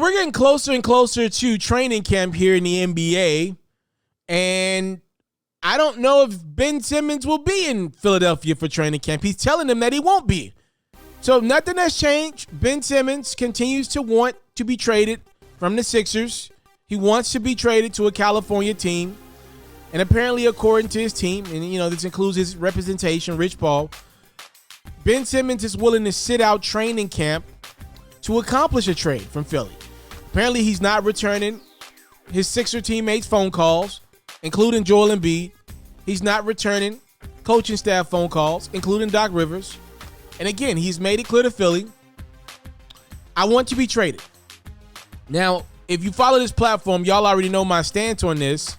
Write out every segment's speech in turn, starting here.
We're getting closer and closer to training camp here in the NBA, and I don't know if Ben Simmons will be in Philadelphia for training camp. He's telling them that he won't be. So nothing has changed. Ben Simmons continues to want to be traded from the Sixers. He wants to be traded to a California team. And apparently, according to his team, and this includes his representation, Rich Paul, Ben Simmons is willing to sit out training camp to accomplish a trade from Philly. Apparently, he's not returning his Sixer teammates' phone calls, including Joel Embiid. He's not returning coaching staff phone calls, including Doc Rivers. And again, he's made it clear to Philly, I want to be traded. Now, if you follow this platform, y'all already know my stance on this,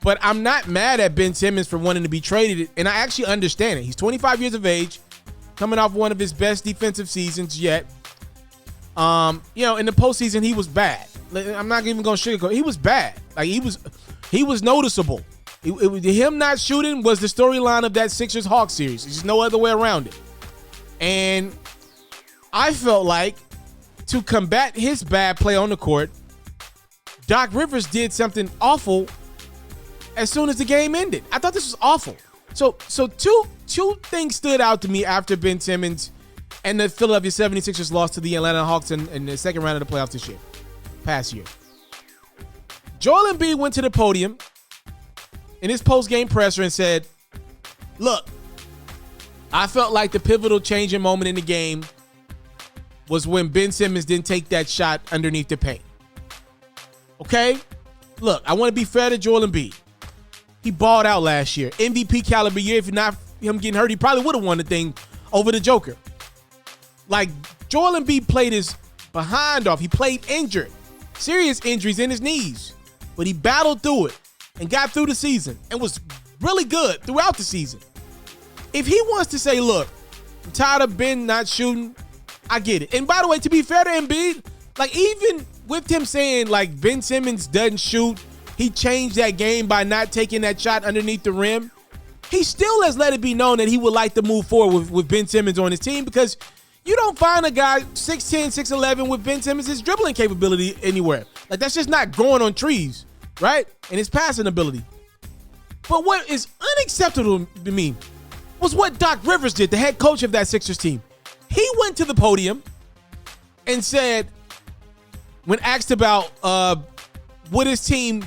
but I'm not mad at Ben Simmons for wanting to be traded, and I actually understand it. He's 25 years of age, coming off one of his best defensive seasons yet. In the postseason, he was bad. I'm not even going to sugarcoat. He was bad. Like he was noticeable. Him not shooting was the storyline of that Sixers-Hawks series. There's no other way around it. And I felt like to combat his bad play on the court, Doc Rivers did something awful as soon as the game ended. I thought this was awful. So two things stood out to me after Ben Simmons and the Philadelphia 76ers lost to the Atlanta Hawks in the second round of the playoffs past year. Joel Embiid went to the podium in his post-game presser and said, look, I felt like the pivotal changing moment in the game was when Ben Simmons didn't take that shot underneath the paint. Okay? Look, I want to be fair to Joel Embiid. He balled out last year. MVP caliber year. If not him getting hurt, he probably would have won the thing over the Joker. Like, Joel Embiid played his behind off. He played injured. Serious injuries in his knees. But he battled through it and got through the season and was really good throughout the season. If he wants to say, look, I'm tired of Ben not shooting, I get it. And by the way, to be fair to Embiid, like even with him saying like Ben Simmons doesn't shoot, he changed that game by not taking that shot underneath the rim. He still has let it be known that he would like to move forward with Ben Simmons on his team because you don't find a guy 6'10", 6'11" with Ben Simmons' dribbling capability anywhere. Like that's just not growing on trees, right? And his passing ability. But what is unacceptable to me was what Doc Rivers did, the head coach of that Sixers team. He went to the podium and said, when asked about would his team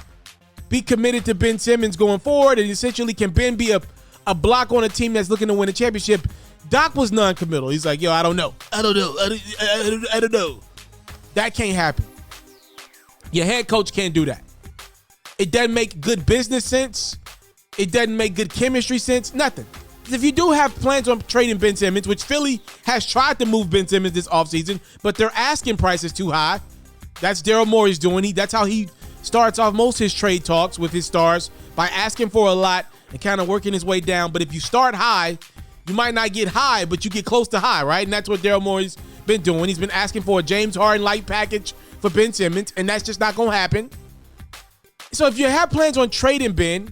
be committed to Ben Simmons going forward, and essentially can Ben be a block on a team that's looking to win a championship, Doc was non-committal. He's like, yo, I don't know. I don't know. That can't happen. Your head coach can't do that. It doesn't make good business sense. It doesn't make good chemistry sense. Nothing. If you do have plans on trading Ben Simmons, which Philly has tried to move Ben Simmons this offseason, but their asking price is too high. That's Daryl Morey's doing. That's how he starts off most of his trade talks with his stars, by asking for a lot and kind of working his way down. But if you start high, you might not get high, but you get close to high, right? And that's what Daryl Morey's been doing. He's been asking for a James Harden-like package for Ben Simmons, and that's just not going to happen. So if you have plans on trading Ben,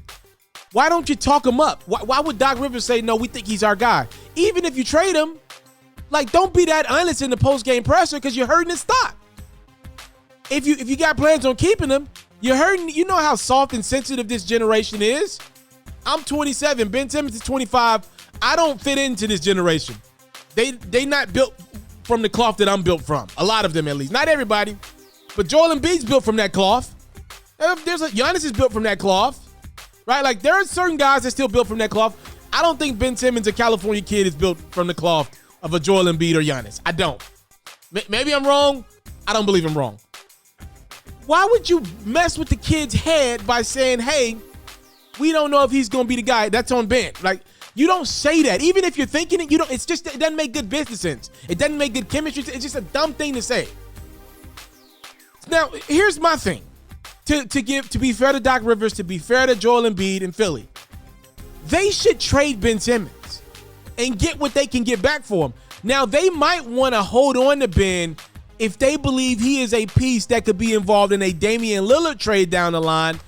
why don't you talk him up? Why would Doc Rivers say, no, we think he's our guy? Even if you trade him, like, don't be that honest in the post-game presser because you're hurting his stock. If you got plans on keeping him, you're hurting. You know how soft and sensitive this generation is. I'm 27. Ben Simmons is 25. I don't fit into this generation. They not built from the cloth that I'm built from. A lot of them, at least. Not everybody. But Joel Embiid's built from that cloth. Giannis is built from that cloth. Right? Like, there are certain guys that still built from that cloth. I don't think Ben Simmons, a California kid, is built from the cloth of a Joel Embiid or Giannis. I don't. Maybe I'm wrong. I don't believe I'm wrong. Why would you mess with the kid's head by saying, hey, we don't know if he's going to be the guy? That's on Ben. Like, you don't say that. Even if you're thinking it, you don't. It doesn't make good business sense. It doesn't make good chemistry. It's just a dumb thing to say. Now, here's my thing. To be fair to Doc Rivers, to be fair to Joel Embiid in Philly, they should trade Ben Simmons and get what they can get back for him. Now, they might want to hold on to Ben if they believe he is a piece that could be involved in a Damian Lillard trade down the line.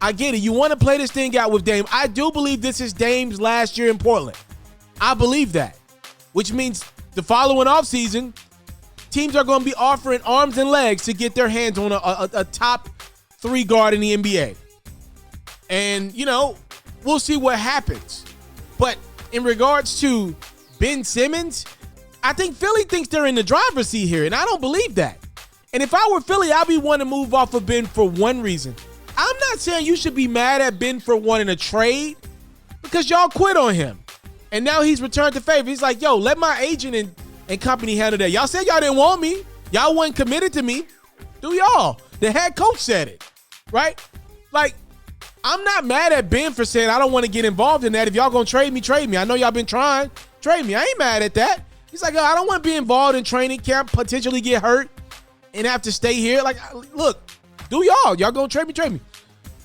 I get it. You want to play this thing out with Dame. I do believe this is Dame's last year in Portland. I believe that, which means the following offseason, teams are going to be offering arms and legs to get their hands on a top 3 guard in the NBA. And, we'll see what happens. But in regards to Ben Simmons, I think Philly thinks they're in the driver's seat here, and I don't believe that. And if I were Philly, I'd be one to move off of Ben for one reason. I'm not saying you should be mad at Ben for wanting a trade because y'all quit on him. And now he's returned to favor. He's like, yo, let my agent and company handle that. Y'all said y'all didn't want me. Y'all wasn't committed to me. Do y'all? The head coach said it, right? Like, I'm not mad at Ben for saying I don't want to get involved in that. If y'all going to trade me, trade me. I know y'all been trying. Trade me. I ain't mad at that. He's like, yo, I don't want to be involved in training camp, potentially get hurt, and have to stay here. Like, look, do y'all. Y'all going to trade me, trade me.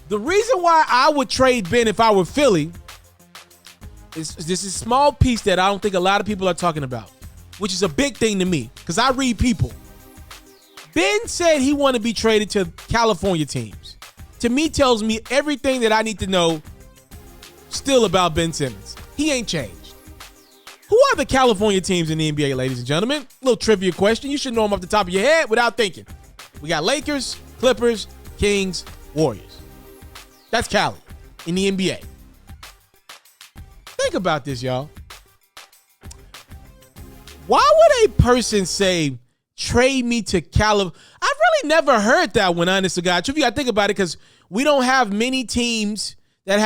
The reason why I would trade Ben if I were Philly is this is a small piece that I don't think a lot of people are talking about, which is a big thing to me because I read people. Ben said he wanted to be traded to California teams. To me, tells me everything that I need to know still about Ben Simmons. He ain't changed. Who are the California teams in the NBA, ladies and gentlemen? Little trivia question. You should know them off the top of your head without thinking. We got Lakers, Clippers, Kings, Warriors. That's Cali in the NBA. Think about this, y'all. Why would a person say, trade me to California? I've really never heard that one, honest to God. If you gotta think about it, because we don't have many teams that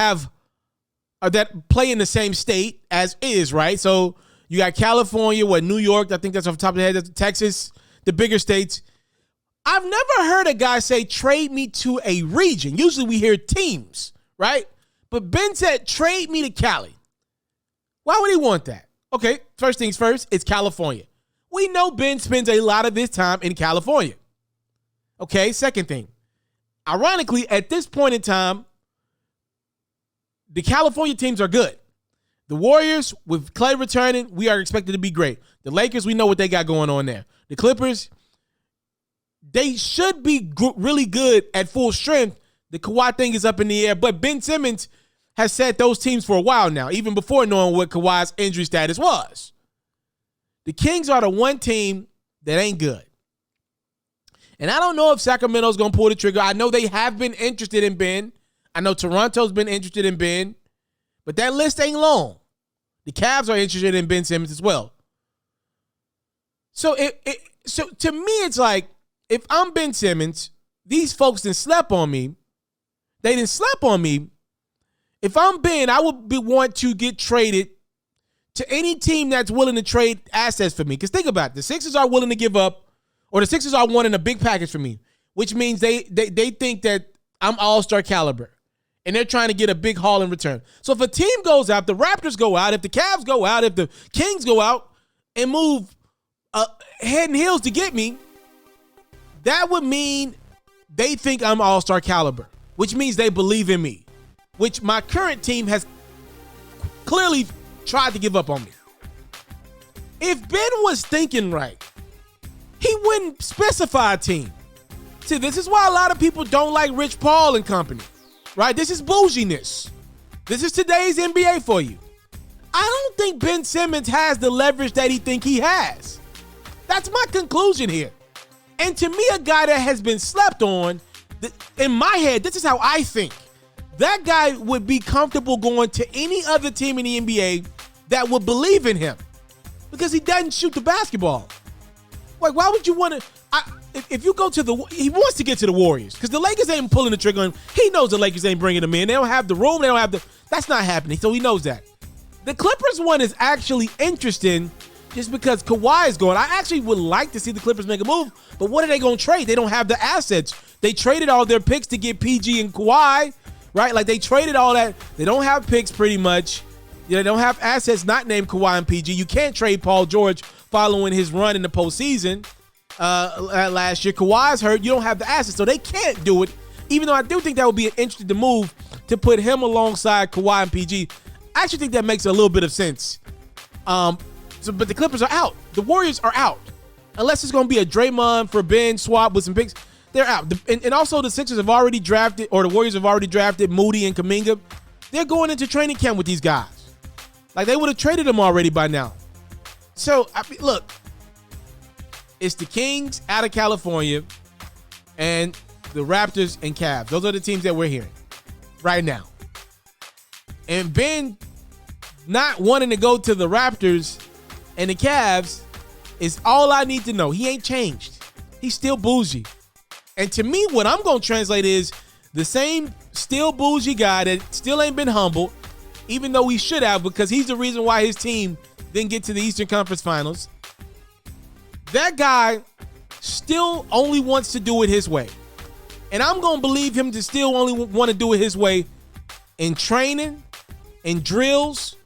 that play in the same state as is, right? So you got California, New York, I think that's off the top of the head, that's Texas, the bigger states. I've never heard a guy say, trade me to a region. Usually we hear teams, right? But Ben said, trade me to Cali. Why would he want that? Okay, first things first, it's California. We know Ben spends a lot of his time in California. Okay, second thing. Ironically, at this point in time, the California teams are good. The Warriors, with Clay returning, we are expected to be great. The Lakers, we know what they got going on there. The Clippers, they should be really good at full strength. The Kawhi thing is up in the air, but Ben Simmons has said those teams for a while now, even before knowing what Kawhi's injury status was. The Kings are the one team that ain't good. And I don't know if Sacramento's going to pull the trigger. I know they have been interested in Ben. I know Toronto's been interested in Ben. But that list ain't long. The Cavs are interested in Ben Simmons as well. So to me, it's like, if I'm Ben Simmons, these folks didn't sleep on me. They didn't sleep on me. If I'm Ben, I would want to get traded to any team that's willing to trade assets for me. Because think about it. The Sixers are willing to give up, or the Sixers are wanting a big package for me, which means they think that I'm all-star caliber. And they're trying to get a big haul in return. So if a team goes out, the Raptors go out, if the Cavs go out, if the Kings go out and move head and heels to get me, that would mean they think I'm all-star caliber, which means they believe in me, which my current team has clearly tried to give up on me. If Ben was thinking right, he wouldn't specify a team. See, this is why a lot of people don't like Rich Paul and company, right? This is bouginess. This is today's NBA for you. I don't think Ben Simmons has the leverage that he think he has. That's my conclusion here. And to me, a guy that has been slept on, in my head, this is how I think. That guy would be comfortable going to any other team in the NBA that would believe in him because he doesn't shoot the basketball. Like, why would you want to? If you go to he wants to get to the Warriors because the Lakers ain't pulling the trigger on him. He knows the Lakers ain't bringing him in. They don't have the room. They don't have that's not happening. So he knows that. The Clippers one is actually interesting just because Kawhi is going. I actually would like to see the Clippers make a move, but what are they going to trade? They don't have the assets. They traded all their picks to get PG and Kawhi, right? Like, they traded all that. They don't have picks pretty much. They don't have assets not named Kawhi and PG. You can't trade Paul George following his run in the postseason last year. Kawhi's hurt. You don't have the assets, so they can't do it, even though I do think that would be an interesting move to put him alongside Kawhi and PG. I actually think that makes a little bit of sense. But the Clippers are out. The Warriors are out. Unless it's going to be a Draymond for Ben swap with some picks, they're out. And also the Sixers have already drafted, or the Warriors have already drafted Moody and Kuminga. They're going into training camp with these guys. Like, they would have traded them already by now. So, I mean, look, It's the Kings out of California and the Raptors and Cavs. Those are the teams that we're hearing right now. And Ben not wanting to go to the Raptors and the Cavs is all I need to know. He ain't changed. He's still bougie. And to me, what I'm going to translate is the same still bougie guy that still ain't been humbled, even though he should have, because he's the reason why his team didn't get to the Eastern Conference Finals. That guy still only wants to do it his way. And I'm going to believe him to still only want to do it his way in training, in drills.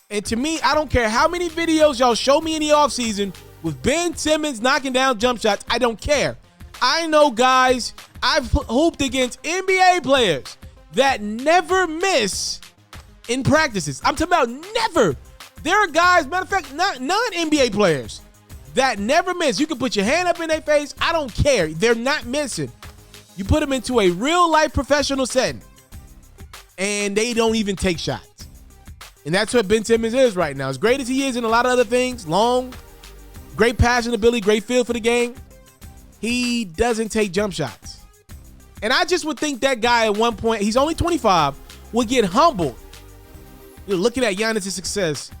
And to me, I don't care how many videos y'all show me in the offseason with Ben Simmons knocking down jump shots. I don't care. I know guys, I've hooped against NBA players that never miss in practices. I'm talking about never. There are guys, matter of fact, non-NBA players that never miss. You can put your hand up in their face. I don't care. They're not missing. You put them into a real-life professional setting, and they don't even take shots. And that's what Ben Simmons is right now. As great as he is in a lot of other things, long, great passing ability, great feel for the game, he doesn't take jump shots. And I just would think that guy at one point, he's only 25, would get humbled. You're looking at Giannis' success.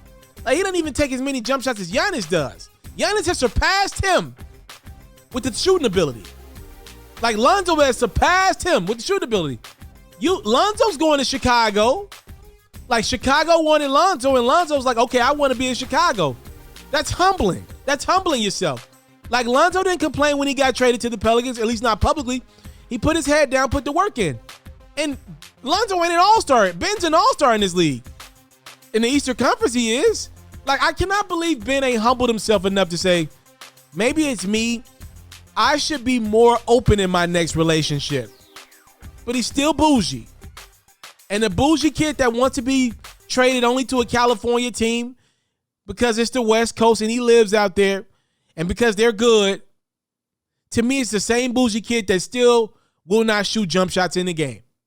Like, he doesn't even take as many jump shots as Giannis does. Giannis has surpassed him with the shooting ability. Like, Lonzo has surpassed him with the shooting ability. Lonzo's going to Chicago. Like, Chicago wanted Lonzo, and Lonzo's like, okay, I want to be in Chicago. That's humbling. That's humbling yourself. Like, Lonzo didn't complain when he got traded to the Pelicans, at least not publicly. He put his head down, put the work in. And Lonzo ain't an all-star. Ben's an all-star in this league. In the Eastern Conference, he is. Like, I cannot believe Ben ain't humbled himself enough to say, maybe it's me. I should be more open in my next relationship. But he's still bougie. And the bougie kid that wants to be traded only to a California team because it's the West Coast and he lives out there and because they're good, to me, it's the same bougie kid that still will not shoot jump shots in the game.